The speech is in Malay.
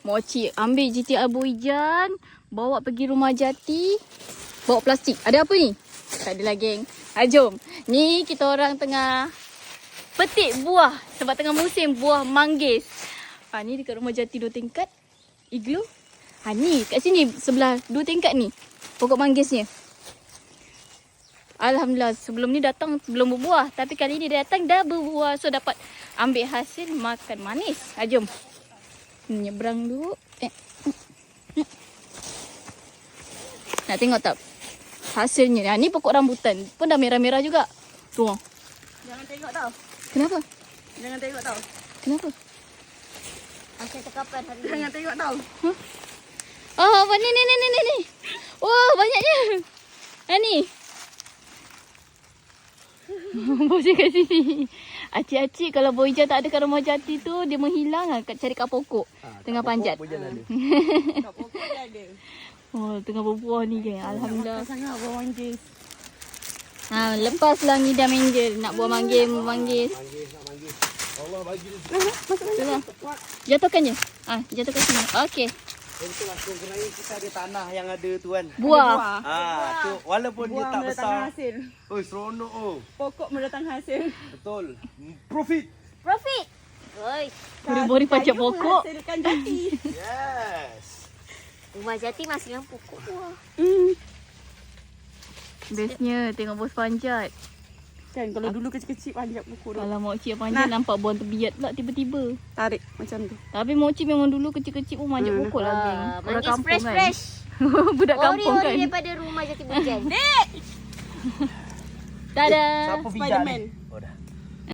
Mokcik ambil GTR Boyjan, bawa pergi rumah jati, bawa plastik. Ada apa ni? Tak ada lah geng. Jom. Ni kita orang tengah petik buah sebab tengah musim buah manggis. Ni dekat rumah jati 2 tingkat. Iglo. Ni kat sini sebelah 2 tingkat ni. Pokok manggisnya. Alhamdulillah sebelum ni datang belum berbuah. Tapi kali ni dia datang dah berbuah. So dapat ambil hasil makan manis. Jom. Nyebrang dulu. Nak tengok tak hasilnya? Ni pokok rambutan pun dah merah-merah juga. Tuh. Jangan tengok tau. Kenapa? Jangan tengok tau. Kenapa? Hasil tekapan hari ni. Jangan tengok tau. Oh, apa ni. Wah, banyaknya. Ni. Bosnya kat sini. Acik-acik kalau Boyjan tak ada kat rumah jati tu, dia menghilang cari kat pokok. Tengah panjat. Kat pokok dia ada. Oh, tengah berbuah ni geng. Alhamdulillah. Makan sangat buah manggis. Lepaslah ngidam Angel. Nak buah manggis. Manggis. Allah bagi dia. Jatuhkan je. Jatuhkan sini. Okey. Untuk langsung kerana kita ada tanah yang ada tu kan. Buah. Tu walaupun Buah dia tak mendatang besar. hasil. Oi, seronok Pokok mendatang hasil. Betul. Profit. Profit. Oi. Beri-beri pajak pokok. Hasilkan jati. Yes. Rumah jati masih yang pokok buah. Bestnya tengok bos panjat. Kan kalau dulu kecil-kecil panjat pokok tu. Kalau mokcik panjat nampak buah terbiat pula tiba-tiba. Tarik macam tu. Tapi mokcik memang dulu kecil-kecil pun manjat pokok lah geng. Orang Manggis kampung kan. fresh-fresh. Budak kampung kan. Ori-ori daripada rumah jati Boyjan. Tada. Siapa bijak Spiderman. ni?